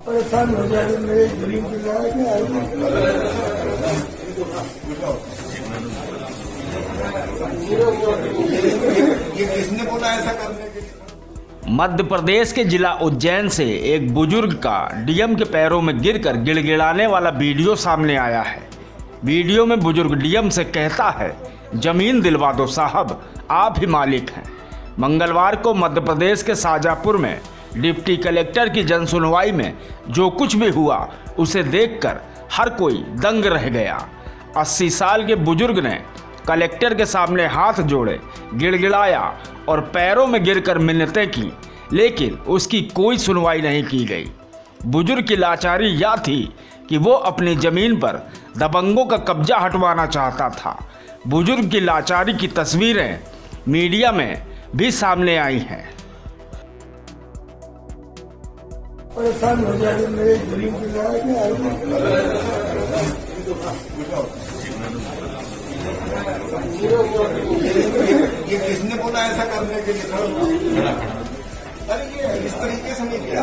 ये किसने बोला ऐसा करने के लिए? मध्य प्रदेश के जिला उज्जैन से एक बुजुर्ग का डीएम के पैरों में गिरकर गिड़गिड़ाने वाला वीडियो सामने आया है। वीडियो में बुजुर्ग डीएम से कहता है, जमीन दिलवा दो साहब, आप ही मालिक हैं। मंगलवार को मध्य प्रदेश के शाजापुर में डिप्टी कलेक्टर की जनसुनवाई में जो कुछ भी हुआ उसे देखकर हर कोई दंग रह गया। 80 साल के बुजुर्ग ने कलेक्टर के सामने हाथ जोड़े, गिड़गिड़ाया और पैरों में गिरकर मिन्नतें की, लेकिन उसकी कोई सुनवाई नहीं की गई। बुजुर्ग की लाचारी यह थी कि वो अपनी जमीन पर दबंगों का कब्जा हटवाना चाहता था। बुजुर्ग की लाचारी की तस्वीरें मीडिया में भी सामने आई हैं। परेशान हो जाए मेरे जमीन की ये किसने बोला ऐसा करने के लिए? अरे ये इस तरीके से नहीं किया।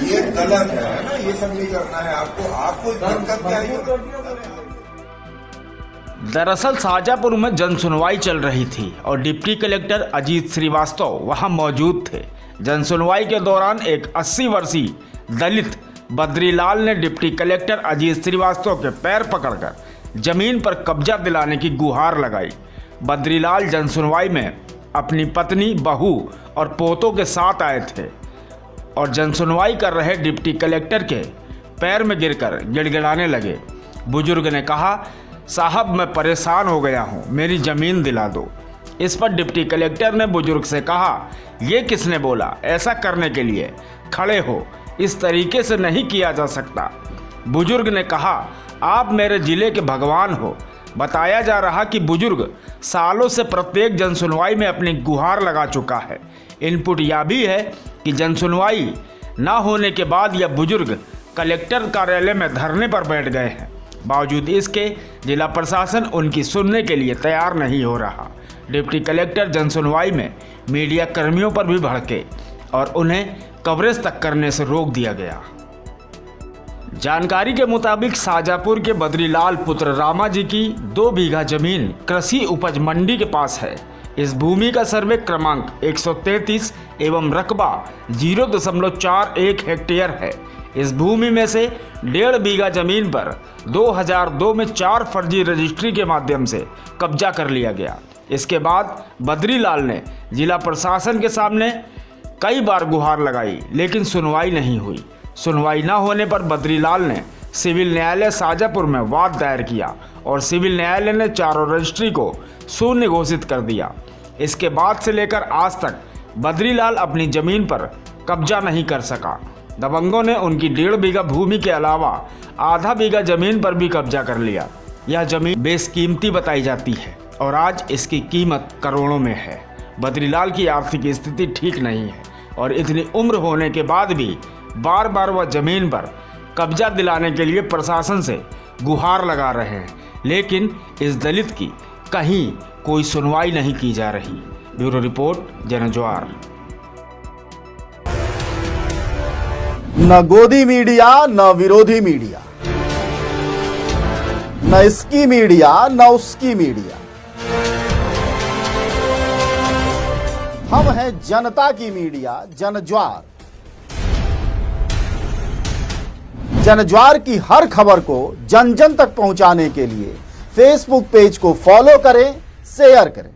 ये गलत है ना, ये सब नहीं करना है आपको दिक्कत क्या है? दरअसल शाजापुर में जनसुनवाई चल रही थी और डिप्टी कलेक्टर अजीत श्रीवास्तव वहां मौजूद थे। जनसुनवाई के दौरान एक 80 वर्षीय दलित बद्रीलाल ने डिप्टी कलेक्टर अजीत श्रीवास्तव के पैर पकड़कर जमीन पर कब्जा दिलाने की गुहार लगाई। बद्रीलाल जनसुनवाई में अपनी पत्नी, बहू और पोतों के साथ आए थे और जनसुनवाई कर रहे डिप्टी कलेक्टर के पैर में गिरकर गिड़गिड़ाने लगे। बुजुर्ग ने कहा, साहब मैं परेशान हो गया हूँ, मेरी ज़मीन दिला दो। इस पर डिप्टी कलेक्टर ने बुजुर्ग से कहा, ये किसने बोला ऐसा करने के लिए? खड़े हो, इस तरीके से नहीं किया जा सकता। बुजुर्ग ने कहा, आप मेरे ज़िले के भगवान हो। बताया जा रहा कि बुजुर्ग सालों से प्रत्येक जनसुनवाई में अपनी गुहार लगा चुका है। इनपुट यह भी है कि जनसुनवाई न होने के बाद यह बुजुर्ग कलेक्टर कार्यालय में धरने पर बैठ गए हैं। बावजूद इसके जिला प्रशासन उनकी सुनने के लिए तैयार नहीं हो रहा। डिप्टी कलेक्टर जनसुनवाई में मीडिया कर्मियों पर भी भड़के और उन्हें कवरेज तक करने से रोक दिया गया। जानकारी के मुताबिक शाजापुर के बद्रीलाल पुत्र रामा जी की 2 बीघा जमीन कृषि उपज मंडी के पास है। इस भूमि का सर्वे क्रमांक 133 एवं रकबा 0.41 हेक्टेयर है। इस भूमि में से 1.5 बीघा जमीन पर 2002 में 4 फर्जी रजिस्ट्री के माध्यम से कब्जा कर लिया गया। इसके बाद बद्रीलाल ने जिला प्रशासन के सामने कई बार गुहार लगाई, लेकिन सुनवाई नहीं हुई। सुनवाई न होने पर बद्रीलाल ने सिविल न्यायालय शाजापुर में वाद दायर किया और सिविल न्यायालय ने चारों रजिस्ट्री को शून्य घोषित कर दिया। इसके बाद से लेकर आज तक बद्रीलाल अपनी जमीन पर कब्जा नहीं कर सका। दबंगों ने उनकी 1.5 बीघा भूमि के अलावा आधा बीघा जमीन पर भी कब्जा कर लिया। यह जमीन बेशकीमती बताई जाती है और आज इसकी कीमत करोड़ों में है। बद्रीलाल की आर्थिक स्थिति ठीक नहीं है और इतनी उम्र होने के बाद भी बार बार वह जमीन पर कब्जा दिलाने के लिए प्रशासन से गुहार लगा रहे हैं, लेकिन इस दलित की कहीं कोई सुनवाई नहीं की जा रही। Bureau report, Janjwar. न गोदी मीडिया न विरोधी मीडिया, न इसकी मीडिया न उसकी मीडिया। हम हैं जनता की मीडिया, जनज्वार। जनज्वार की हर खबर को जन जन तक पहुंचाने के लिए फेसबुक पेज को फॉलो करें, शेयर करें।